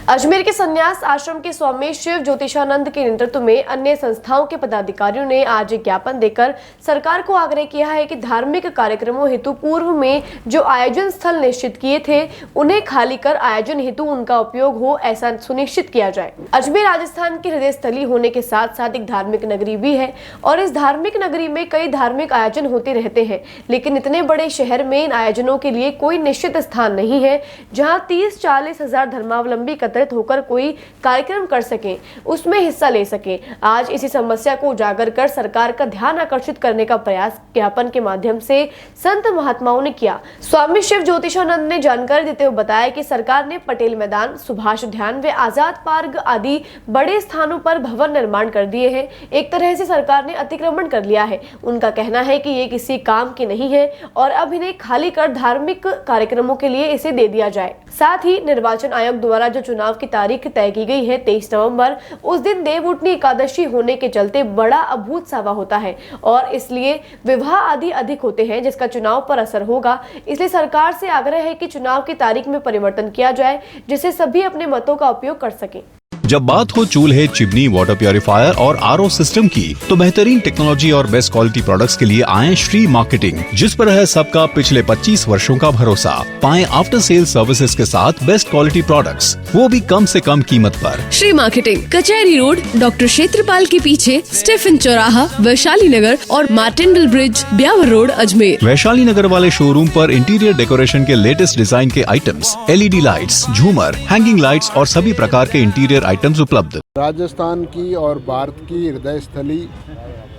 अजमेर के संन्यास आश्रम के स्वामी शिव ज्योतिषानंद के नेतृत्व में अन्य संस्थाओं के पदाधिकारियों ने आज एक ज्ञापन देकर सरकार को आग्रह किया है कि धार्मिक कार्यक्रमों हेतु पूर्व में जो आयोजन स्थल निश्चित किए थे उन्हें खाली कर आयोजन हेतु उनका उपयोग हो, ऐसा सुनिश्चित किया जाए। अजमेर राजस्थान की हृदय स्थली होने के साथ साथ एक धार्मिक नगरी भी है और इस धार्मिक नगरी में कई धार्मिक आयोजन होते रहते हैं, लेकिन इतने बड़े शहर में इन आयोजनों के लिए कोई निश्चित स्थान नहीं है जहाँ 30-40 हजार धर्मावलंबी एकत्रित होकर कोई कार्यक्रम कर सकें, उसमें हिस्सा ले सकें। आज इसी समस्या को उजागर कर सरकार का ध्यान आकर्षित करने का प्रयास ज्ञापन के माध्यम से संत महात्माओं ने किया। स्वामी शिव ज्योतिषानंद ने जानकारी देते हुए बताया कि सरकार ने पटेल मैदान, सुभाष उद्यान व आजाद पार्क आदि बड़े स्थानों पर भवन निर्माण कर दिए हैं। एक तरह से सरकार ने अतिक्रमण कर लिया है। उनका कहना है कि ये किसी काम की नहीं है और अब इन्हें खाली कर धार्मिक कार्यक्रमों के लिए इसे दे दिया जाए। साथ ही निर्वाचन आयोग द्वारा जो चुनाव की तारीख तय की गई है 23 नवंबर, उस दिन देवउठनी एकादशी होने के चलते बड़ा अभूत सावा होता है और इसलिए विवाह आदि अधिक होते हैं, जिसका चुनाव पर असर होगा। इसलिए सरकार से आग्रह है कि चुनाव की तारीख में परिवर्तन किया जाए, जिससे सभी अपने मतों का उपयोग कर सकें। जब बात हो चूल्हे, चिमनी, वाटर प्योरीफायर और आरओ सिस्टम की, तो बेहतरीन टेक्नोलॉजी और बेस्ट क्वालिटी प्रोडक्ट्स के लिए आए श्री मार्केटिंग, जिस पर है सबका पिछले 25 वर्षों का भरोसा। पाएं आफ्टर सेल सर्विसेज के साथ बेस्ट क्वालिटी प्रोडक्ट्स, वो भी कम से कम कीमत पर। श्री मार्केटिंग, कचहरी रोड, डॉक्टर क्षेत्रपाल के पीछे, स्टेफन चौराहा, वैशाली नगर और मार्टिनडल ब्रिज, ब्यावर रोड, अजमेर। वैशाली नगर वाले शोरूम पर इंटीरियर डेकोरेशन के लेटेस्ट डिजाइन के आइटम्स, LED लाइट्स, झूमर, हैंगिंग लाइट्स और सभी प्रकार के इंटीरियर आइटम्स उपलब्ध। राजस्थान की और भारत की हृदय स्थली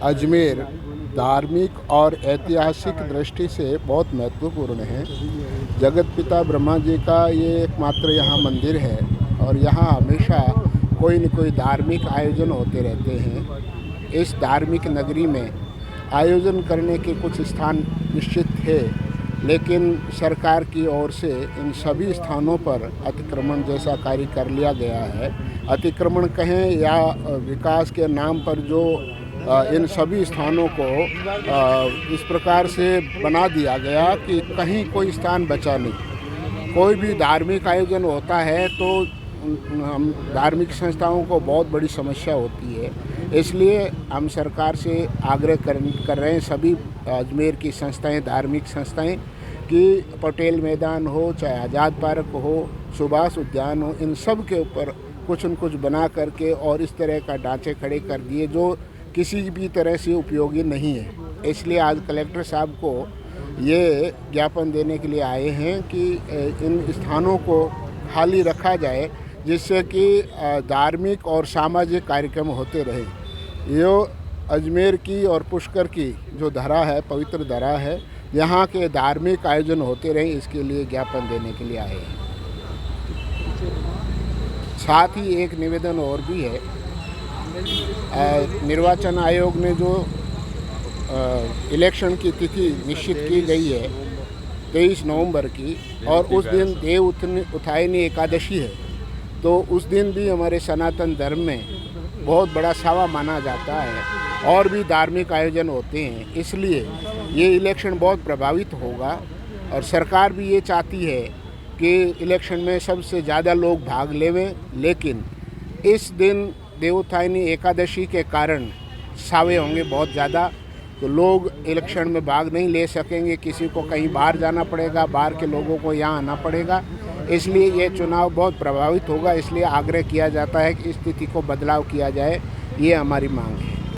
अजमेर धार्मिक और ऐतिहासिक दृष्टि से बहुत महत्वपूर्ण है। जगत पिता ब्रह्मा जी का ये एकमात्र यहाँ मंदिर है और यहाँ हमेशा कोई न कोई धार्मिक आयोजन होते रहते हैं। इस धार्मिक नगरी में आयोजन करने के कुछ स्थान निश्चित थे, लेकिन सरकार की ओर से इन सभी स्थानों पर अतिक्रमण जैसा कार्य कर लिया गया है। अतिक्रमण कहें या विकास के नाम पर जो इन सभी स्थानों को इस प्रकार से बना दिया गया कि कहीं कोई स्थान बचा नहीं। कोई भी धार्मिक आयोजन होता है तो हम धार्मिक संस्थाओं को बहुत बड़ी समस्या होती है। इसलिए हम सरकार से आग्रह कर रहे हैं, सभी अजमेर की संस्थाएं, धार्मिक संस्थाएं, कि पटेल मैदान हो, चाहे आज़ाद पार्क हो, सुभाष उद्यान हो, इन सब के ऊपर कुछ न कुछ बना करके और इस तरह का ढांचे खड़े कर दिए जो किसी भी तरह से उपयोगी नहीं है। इसलिए आज कलेक्टर साहब को ये ज्ञापन देने के लिए आए हैं कि इन स्थानों को खाली रखा जाए, जिससे कि धार्मिक और सामाजिक कार्यक्रम होते रहे। ये अजमेर की और पुष्कर की जो धरा है, पवित्र धरा है, यहाँ के धार्मिक आयोजन होते रहे, इसके लिए ज्ञापन देने के लिए आए हैं। साथ ही एक निवेदन और भी है। निर्वाचन आयोग ने जो इलेक्शन की तिथि निश्चित की गई है 23 नवंबर की, और उस दिन देव उत्थानी एकादशी है, तो उस दिन भी हमारे सनातन धर्म में बहुत बड़ा सावा माना जाता है और भी धार्मिक आयोजन होते हैं। इसलिए ये इलेक्शन बहुत प्रभावित होगा और सरकार भी ये चाहती है कि इलेक्शन में सबसे ज़्यादा लोग भाग लेवें, लेकिन इस दिन देवोत्थानी एकादशी के कारण सावे होंगे बहुत ज़्यादा, तो लोग इलेक्शन में भाग नहीं ले सकेंगे। किसी को कहीं बाहर जाना पड़ेगा, बाहर के लोगों को यहाँ आना पड़ेगा, इसलिए ये चुनाव बहुत प्रभावित होगा। इसलिए आग्रह किया जाता है कि इस स्थिति को बदलाव किया जाए, ये हमारी मांग है।